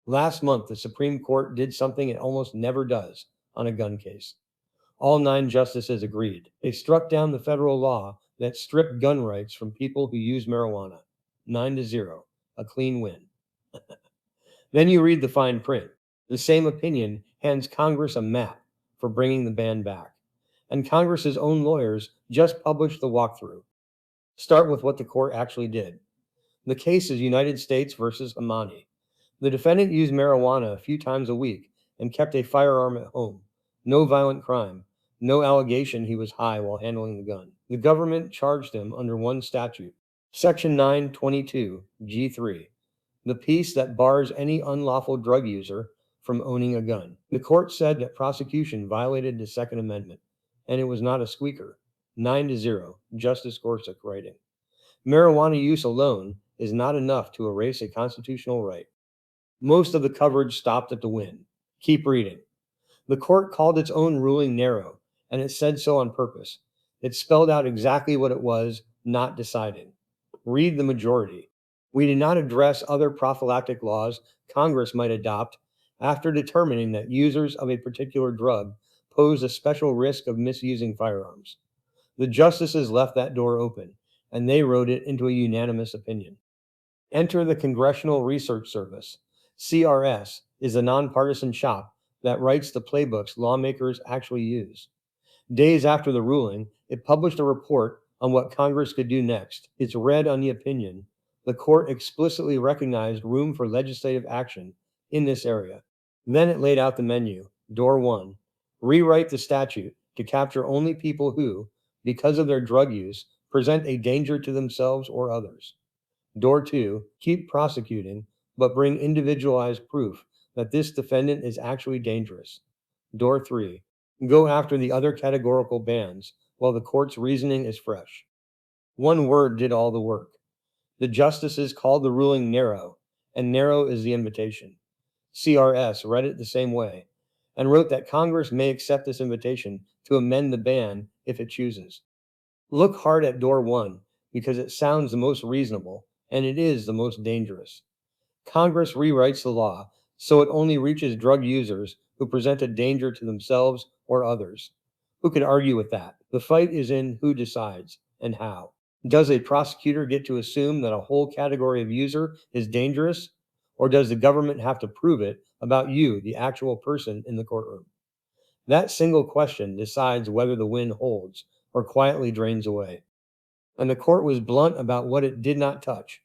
Last month, the Supreme Court did something it almost never does on a gun case. All 9 justices agreed. They struck down the federal law that stripped gun rights from people who use marijuana. 9-0, a clean win. Then you read the fine print. The same opinion hands Congress a map for bringing the ban back. And Congress's own lawyers just published the walkthrough. Start with what the court actually did. The case is United States versus Ammani. The defendant used marijuana a few times a week and kept a firearm at home. No violent crime. No allegation he was high while handling the gun. The government charged him under one statute, Section 922, G3, the piece that bars any unlawful drug user from owning a gun. The court said that prosecution violated the Second Amendment, and it was not a squeaker. 9-0, Justice Gorsuch writing. Marijuana use alone is not enough to erase a constitutional right. Most of the coverage stopped at the win. Keep reading. The court called its own ruling narrow, and it said so on purpose. It spelled out exactly what it was not deciding. Read the majority. We did not address other prophylactic laws Congress might adopt after determining that users of a particular drug pose a special risk of misusing firearms. The justices left that door open, and they wrote it into a unanimous opinion. Enter the Congressional Research Service. CRS is a nonpartisan shop that writes the playbooks lawmakers actually use. Days after the ruling, it published a report on what Congress could do next. It's read on the opinion. The court explicitly recognized room for legislative action in this area. Then it laid out the menu. Door 1. Rewrite the statute to capture only people who, because of their drug use, present a danger to themselves or others. Door 2. Keep prosecuting, but bring individualized proof that this defendant is actually dangerous. Door 3. Go after the other categorical bans while the court's reasoning is fresh. One word did all the work. The justices called the ruling narrow, and narrow is the invitation. CRS read it the same way and wrote that Congress may accept this invitation to amend the ban if it chooses. Look hard at Door 1 because it sounds the most reasonable and it is the most dangerous. Congress rewrites the law so it only reaches drug users who present a danger to themselves or others. Who could argue with that? The fight is in who decides and how. Does a prosecutor get to assume that a whole category of user is dangerous, or does the government have to prove it about you, the actual person in the courtroom? That single question decides whether the win holds or quietly drains away. And the court was blunt about what it did not touch.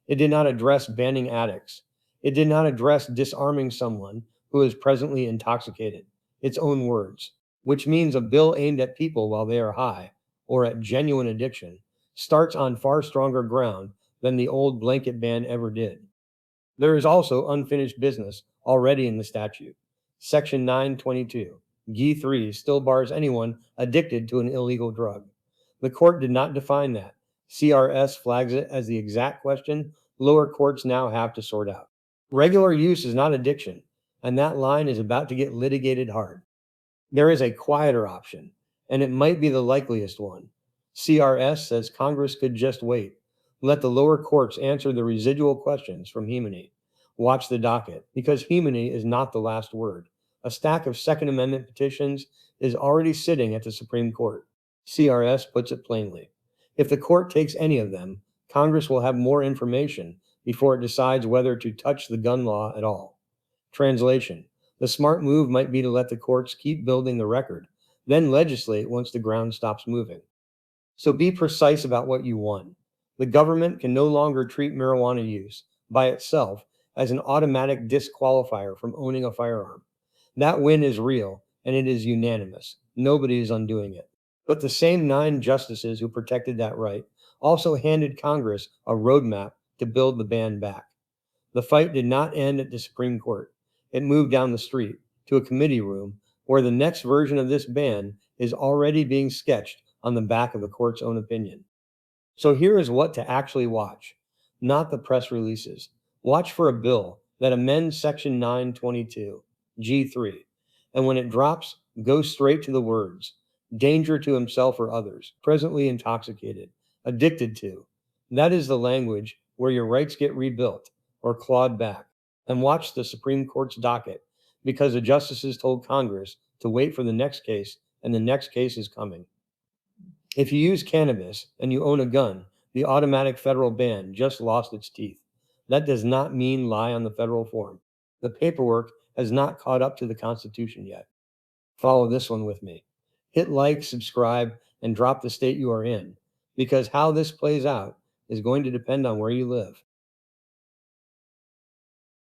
It did not address banning addicts. It did not address disarming someone who is presently intoxicated. Its own words, which means a bill aimed at people while they are high or at genuine addiction, starts on far stronger ground than the old blanket ban ever did. There is also unfinished business already in the statute. Section 922, G3 still bars anyone addicted to an illegal drug. The court did not define that. CRS flags it as the exact question lower courts now have to sort out. Regular use is not addiction, and that line is about to get litigated hard. There is a quieter option, and it might be the likeliest one. CRS says Congress could just wait. Let the lower courts answer the residual questions from Ammani. Watch the docket, because Ammani is not the last word. A stack of Second Amendment petitions is already sitting at the Supreme Court. CRS puts it plainly. If the court takes any of them, Congress will have more information before it decides whether to touch the gun law at all. Translation: the smart move might be to let the courts keep building the record, then legislate once the ground stops moving. So be precise about what you want. The government can no longer treat marijuana use by itself as an automatic disqualifier from owning a firearm. That win is real, and it is unanimous. Nobody is undoing it. But the same 9 justices who protected that right also handed Congress a roadmap to build the ban back. The fight did not end at the Supreme Court. It moved down the street to a committee room where the next version of this ban is already being sketched on the back of the court's own opinion. So here is what to actually watch, not the press releases. Watch for a bill that amends Section 922, G3, and when it drops, go straight to the words danger to himself or others, presently intoxicated, addicted to. That is the language where your rights get rebuilt or clawed back. and watch the Supreme Court's docket because the justices told Congress to wait for the next case, and the next case is coming. If you use cannabis and you own a gun, the automatic federal ban just lost its teeth. That does not mean lie on the federal form. The paperwork has not caught up to the Constitution yet. Follow this one with me. Hit like, subscribe, and drop the state you are in, because how this plays out is going to depend on where you live.